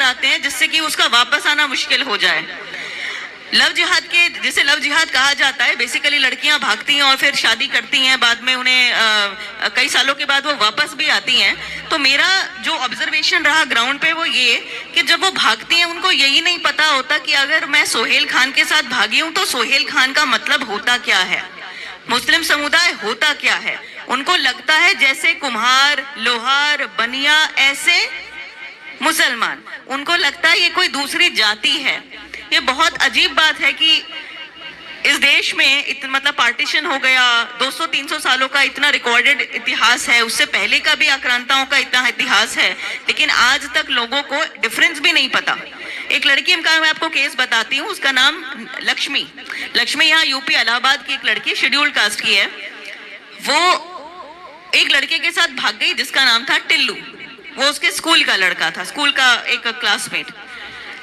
कराते हैं जिससे कि उसका वापस आना मुश्किल हो जाए। लव जिहाद के, जिसे लव जिहाद कहा जाता है, बेसिकली लड़कियां भागती हैं और फिर शादी करती हैं, बाद में उन्हें कई सालों के बाद वो वापस भी आती हैं। तो मेरा जो ऑब्जर्वेशन रहा ग्राउंड पे वो ये कि जब वो भागती हैं उनको यही नहीं पता होता कि अगर मैं सोहेल खान के साथ भागी हूं तो सोहेल खान का मतलब होता क्या है, मुस्लिम समुदाय होता क्या है। उनको लगता है जैसे कुम्हार, लोहार, बनिया ऐसे मुसलमान, उनको लगता है ये कोई दूसरी जाति है। ये बहुत अजीब बात है कि इस देश में मतलब पार्टीशन हो गया, 200-300 सालों का इतना रिकॉर्डेड इतिहास है, उससे पहले का भी आक्रांताओं का इतना इतिहास है, लेकिन आज तक लोगों को डिफरेंस भी नहीं पता। एक लड़की का मैं आपको केस बताती हूँ, उसका नाम लक्ष्मी यहाँ यूपी इलाहाबाद की एक लड़की, शेड्यूल्ड कास्ट की है। वो एक लड़के के साथ भाग गई जिसका नाम था टिल्लू, वो उसके स्कूल का लड़का था, स्कूल का एक क्लासमेट।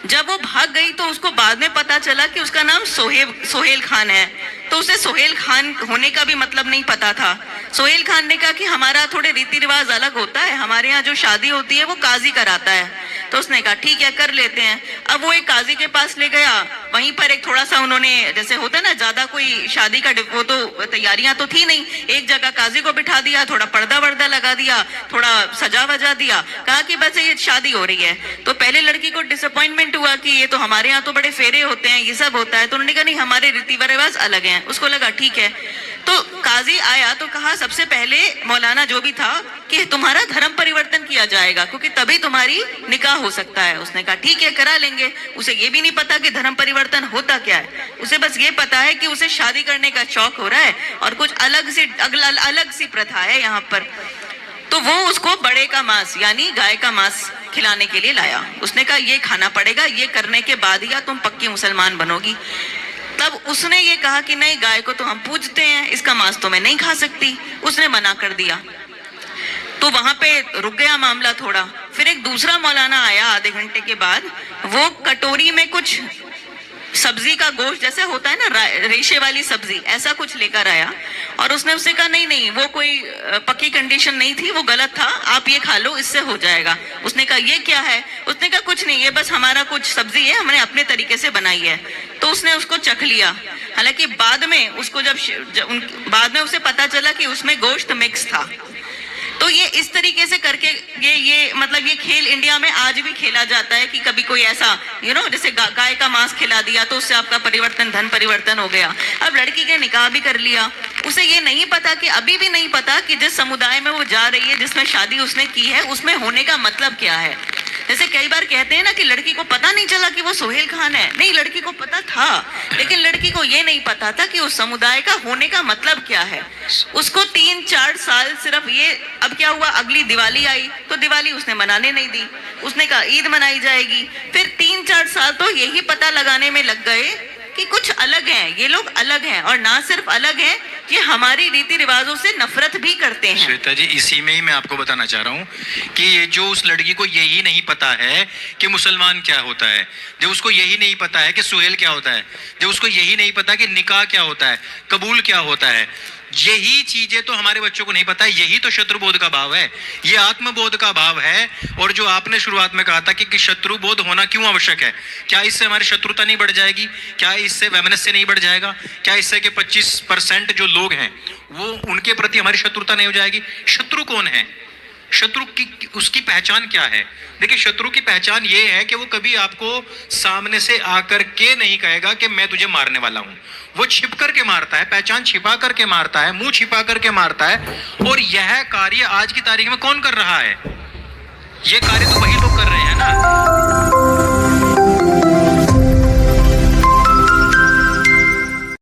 जब वो भाग गई तो उसको बाद में पता चला कि उसका नाम सोहेल खान है, तो उसे सोहेल खान होने का भी मतलब नहीं पता था। सोहेल खान ने कहा कि हमारा थोड़े रीति रिवाज अलग होता है, हमारे यहाँ जो शादी होती है वो काजी कराता है। तो उसने कहा ठीक है कर लेते हैं। अब वो एक काजी के पास ले गया, वहीं पर एक थोड़ा सा उन्होंने, जैसे होता है ना, ज्यादा कोई शादी का वो तो तैयारियां तो थी नहीं, एक जगह काजी को बिठा दिया, थोड़ा पर्दा वर्दा लगा दिया, थोड़ा सजा वजा दिया, कहा कि बस ये शादी हो रही है। तो पहले लड़की को डिसअपॉइंटमेंट हुआ कि ये तो हमारे यहाँ तो बड़े फेरे होते हैं, ये सब होता है। तो उन्होंने कहा नहीं, हमारे रीति रिवाज अलग हैं। उसको लगा ठीक है। तो काजी आया तो कहा सबसे पहले मौलाना जो भी था कि तुम्हारा धर्म परिवर्तन किया जाएगा क्योंकि तभी तुम्हारी निकाह हो सकता है। उसने कहा ठीक है करा लेंगे। उसे ये भी नहीं पता कि धर्म परिवर्तन होता क्या है, उसे बस ये पता है कि उसे शादी करने का शौक हो रहा है और कुछ अलग सी प्रथा है यहाँ पर। तो वो उसको बड़े का मांस यानी गाय का मांस खिलाने के लिए लाया। उसने कहा ये खाना पड़ेगा, ये करने के बाद ही तुम पक्की मुसलमान बनोगी। तब उसने ये कहा कि नहीं, गाय को तो हम पूजते हैं, इसका मांस तो मैं नहीं खा सकती। उसने मना कर दिया। तो वहां पे रुक गया मामला थोड़ा। फिर एक दूसरा मौलाना आया आधे घंटे के बाद, वो कटोरी में कुछ सब्जी का गोश्त जैसे होता है ना, रेशे वाली सब्जी, ऐसा कुछ लेकर आया और उसने उससे कहा नहीं वो कोई पक्की कंडीशन नहीं थी, वो गलत था, आप ये खा लो, इससे हो जाएगा। उसने कहा ये क्या है? उसने कहा कुछ नहीं, ये बस हमारा कुछ सब्जी है, हमने अपने तरीके से बनाई है। तो उसने उसको चख लिया। हालांकि बाद में उसको बाद में उसे पता चला कि उसमें गोश्त मिक्स था। तो ये इस तरीके से करके ये मतलब ये खेल इंडिया में आज भी खेला जाता है कि कभी कोई ऐसा जैसे गाय का मांस खिला दिया तो उससे आपका धन परिवर्तन हो गया। अब लड़की के निकाह भी कर लिया। उसे ये नहीं पता कि अभी भी नहीं पता कि जिस समुदाय में वो जा रही है, जिसमें शादी उसने की है, उसमें होने का मतलब क्या है। जैसे कई बार कहते हैं ना कि लड़की को पता नहीं चला कि वो सोहेल खान है। नहीं, लड़की को पता था, लेकिन लड़की को ये नहीं पता था कि उस समुदाय का होने का मतलब क्या है। उसको 3-4 साल सिर्फ ये, अब क्या हुआ, अगली दिवाली आई तो दिवाली उसने मनाने नहीं दी, उसने कहा ईद मनाई जाएगी। फिर 3-4 साल तो यही पता लगाने में लग गए कि कुछ अलग हैं, ये लोग अलग हैं, और ना सिर्फ अलग हैं, ये हमारी रीति रिवाजों से नफरत भी करते हैं। श्वेता जी, इसी में ही मैं आपको बताना चाह रहा हूँ कि ये जो उस लड़की को यही नहीं पता है कि मुसलमान क्या होता है, जब उसको यही नहीं पता है कि सुहेल क्या होता है, जब उसको यही नहीं पता कि निकाह क्या होता है, कबूल क्या होता है, यही चीजें तो हमारे बच्चों को नहीं पता है। यही तो शत्रुबोध का भाव है, ये आत्मबोध का भाव है। और जो आपने शुरुआत में कहा था कि शत्रुबोध होना क्यों आवश्यक है, क्या इससे हमारी शत्रुता नहीं बढ़ जाएगी, क्या इससे वैमनस्य नहीं बढ़ जाएगा, क्या इससे कि 25% जो लोग हैं वो उनके प्रति हमारी शत्रुता नहीं हो जाएगी। शत्रु कौन है, शत्रु की उसकी पहचान क्या है? देखिए, शत्रु की पहचान ये है कि वो कभी आपको सामने से आकर के नहीं कहेगा कि मैं तुझे मारने वाला हूं। वो छिप करके मारता है, पहचान छिपा करके मारता है, मुंह छिपा करके मारता है। और यह कार्य आज की तारीख में कौन कर रहा है? ये कार्य तो वही लोग कर रहे हैं ना।